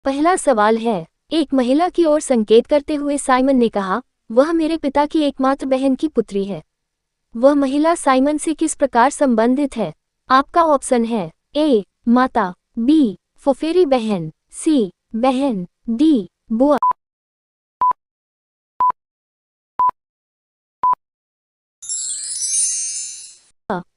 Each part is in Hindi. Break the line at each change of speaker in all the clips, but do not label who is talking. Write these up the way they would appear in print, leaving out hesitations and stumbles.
पहला सवाल है। एक महिला की ओर संकेत करते हुए साइमन ने कहा, वह मेरे पिता की एकमात्र बहन की पुत्री है। वह महिला साइमन से किस प्रकार संबंधित है? आपका ऑप्शन है ए माता, बी फुफेरी बहन, सी बहन, डी बुआ।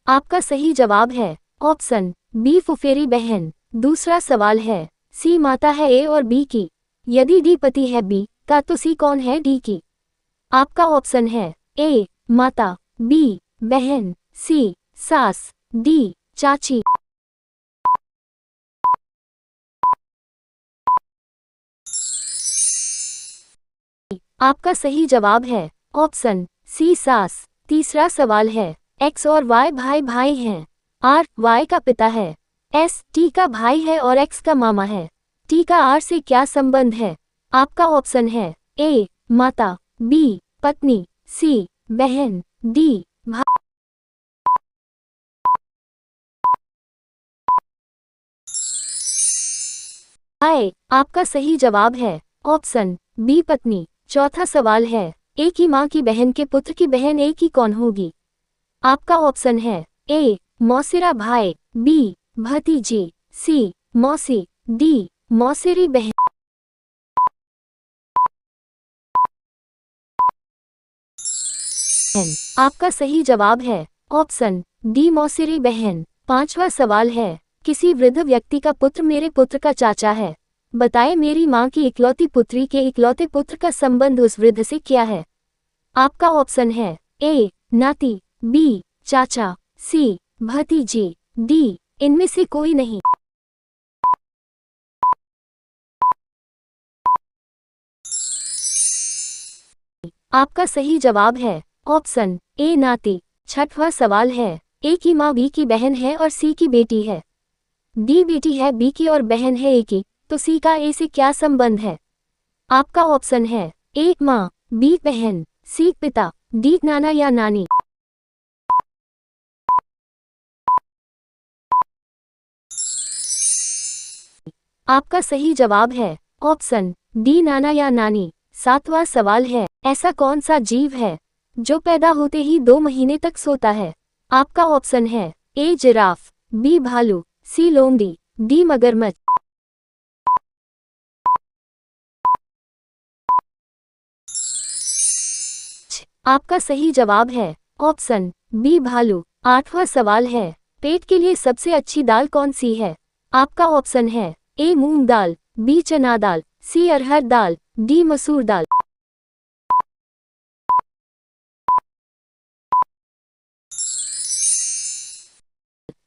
आपका सही जवाब है ऑप्शन बी फुफेरी बहन। दूसरा सवाल है। सी माता है ए और बी की। यदि डी पति है बी का तो सी कौन है डी की? आपका ऑप्शन है ए माता, बी बहन, सी सास, डी चाची। आपका सही जवाब है ऑप्शन सी सास। तीसरा सवाल है। एक्स और वाई भाई भाई हैं। आर वाई का पिता है, एस टी का भाई है और एक्स का मामा है। टी का आर से क्या संबंध है? आपका ऑप्शन है ए माता, बी पत्नी, सी बहन, डी भाई। आपका सही जवाब है ऑप्शन बी पत्नी। चौथा सवाल है। एक ही माँ की बहन के पुत्र की बहन एक ही कौन होगी? आपका ऑप्शन है ए मौसेरा भाई, बी भतीजी, सी मौसी, डी मौसेरी बहन। आपका सही जवाब है ऑप्शन डी मौसेरी बहन। पांचवा सवाल है। किसी वृद्ध व्यक्ति का पुत्र मेरे पुत्र का चाचा है। बताएं मेरी माँ की इकलौती पुत्री के इकलौते पुत्र का संबंध उस वृद्ध से क्या है? आपका ऑप्शन है ए नाती, बी चाचा, सी भतीजी, डी इनमें से कोई नहीं। आपका सही जवाब है ऑप्शन ए नाती। छठवां सवाल है। ए की माँ बी की बहन है और सी की बेटी है। डी बेटी है बी की और बहन है ए की, तो सी का ए से क्या संबंध है? आपका ऑप्शन है ए माँ, बी बहन, सी पिता, डी नाना या नानी। आपका सही जवाब है ऑप्शन डी नाना या नानी। सातवां सवाल है। ऐसा कौन सा जीव है जो पैदा होते ही 2 महीने तक सोता है? आपका ऑप्शन है ए जिराफ, बी भालू, सी लोमड़ी, डी मगरमच्छ। आपका सही जवाब है ऑप्शन बी भालू। आठवां सवाल है। पेट के लिए सबसे अच्छी दाल कौन सी है? आपका ऑप्शन है ए मूंग दाल, बी चना दाल, सी अरहर दाल, डी मसूर दाल।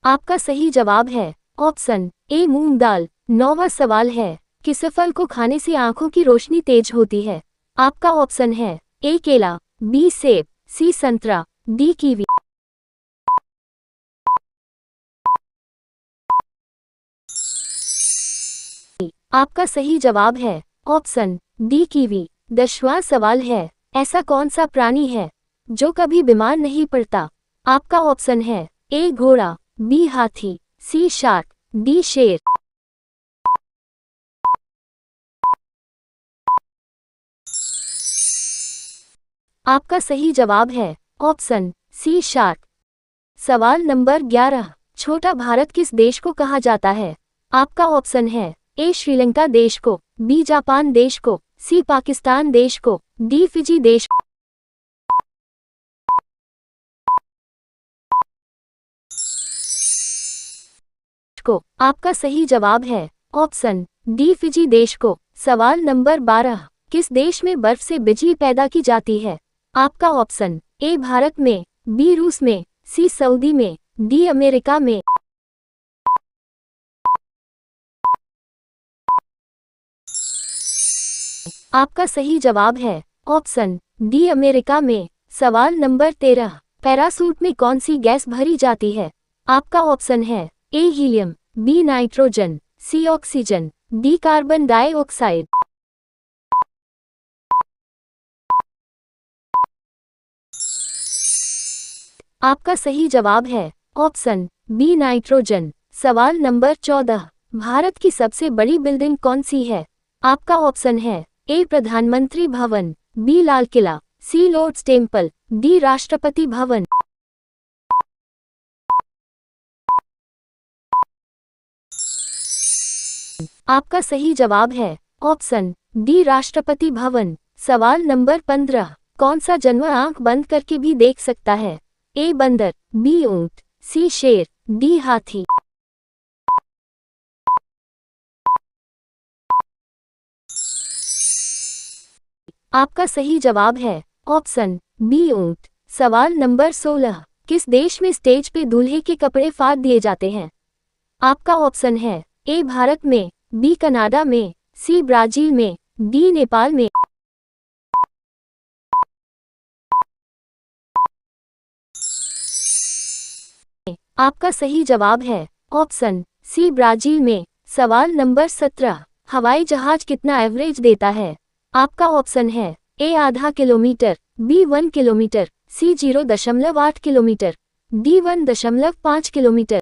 आपका सही जवाब है ऑप्शन ए मूंग दाल। नौवां सवाल है। किस फल को खाने से आंखों की रोशनी तेज होती है? आपका ऑप्शन है ए केला, बी सेब, सी संतरा, डी कीवी। आपका सही जवाब है ऑप्शन डी कीवी। 10वां सवाल है। ऐसा कौन सा प्राणी है जो कभी बीमार नहीं पड़ता? आपका ऑप्शन है ए घोड़ा, बी हाथी, सी शार्क, डी शेर। आपका सही जवाब है ऑप्शन सी शार्क। सवाल नंबर 11। छोटा भारत किस देश को कहा जाता है? आपका ऑप्शन है ए श्रीलंका देश को, बी जापान देश को, सी पाकिस्तान देश को, डी फिजी देश को। आपका सही जवाब है ऑप्शन डी फिजी देश को। सवाल नंबर 12। किस देश में बर्फ से बिजली पैदा की जाती है? आपका ऑप्शन ए भारत में, बी रूस में, सी सऊदी में, डी अमेरिका में। आपका सही जवाब है ऑप्शन डी अमेरिका में। सवाल नंबर 13। पैरासूट में कौन सी गैस भरी जाती है? आपका ऑप्शन है ए हीलियम, बी नाइट्रोजन, सी ऑक्सीजन, डी कार्बन डाइऑक्साइड। आपका सही जवाब है ऑप्शन बी नाइट्रोजन। सवाल नंबर 14। भारत की सबसे बड़ी बिल्डिंग कौन सी है? आपका ऑप्शन है ए प्रधानमंत्री भवन, बी लाल किला, सी Lord's temple, D Rashtrapati Bhavan. आपका सही जवाब है ऑप्शन डी राष्ट्रपति भवन। सवाल नंबर 15, कौन सा जानवर आंख बंद करके भी देख सकता है? ए बंदर, बी ऊंट, सी शेर, डी हाथी। आपका सही जवाब है ऑप्शन बी ऊंट। सवाल नंबर 16, किस देश में स्टेज पे दूल्हे के कपड़े फाड़ दिए जाते हैं? आपका ऑप्शन है ए भारत में, बी कनाडा में, सी ब्राजील में, डी नेपाल में। आपका सही जवाब है ऑप्शन सी ब्राजील में। सवाल नंबर 17, हवाई जहाज कितना एवरेज देता है? आपका ऑप्शन है ए आधा किलोमीटर, बी 1 किलोमीटर, सी 0.8 किलोमीटर, डी 1.5 किलोमीटर।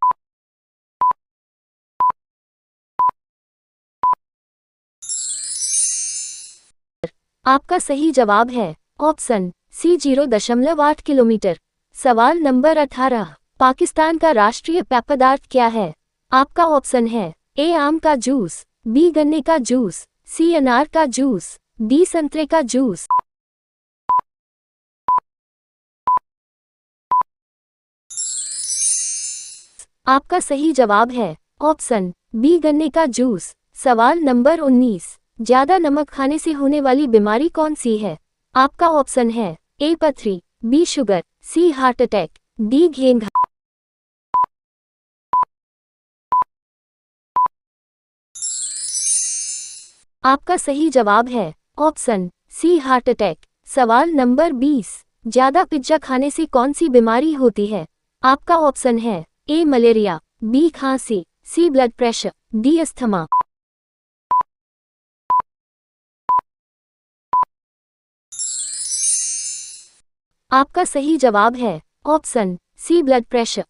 आपका सही जवाब है ऑप्शन सी 0.8 किलोमीटर। सवाल नंबर 18, पाकिस्तान का राष्ट्रीय पेय पदार्थ क्या है? आपका ऑप्शन है ए आम का जूस, बी गन्ने का जूस, सी अनार का जूस, डी संतरे का जूस। आपका सही जवाब है ऑप्शन बी गन्ने का जूस। सवाल नंबर 19, ज्यादा नमक खाने से होने वाली बीमारी कौन सी है? आपका ऑप्शन है ए पथरी, बी शुगर, सी हार्ट अटैक, डी घेंघा। आपका सही जवाब है ऑप्शन सी हार्ट अटैक। सवाल नंबर 20, ज्यादा पिज्जा खाने से कौन सी बीमारी होती है? आपका ऑप्शन है ए मलेरिया, बी खांसी, सी ब्लड प्रेशर, डी अस्थमा। आपका सही जवाब है ऑप्शन सी ब्लड प्रेशर।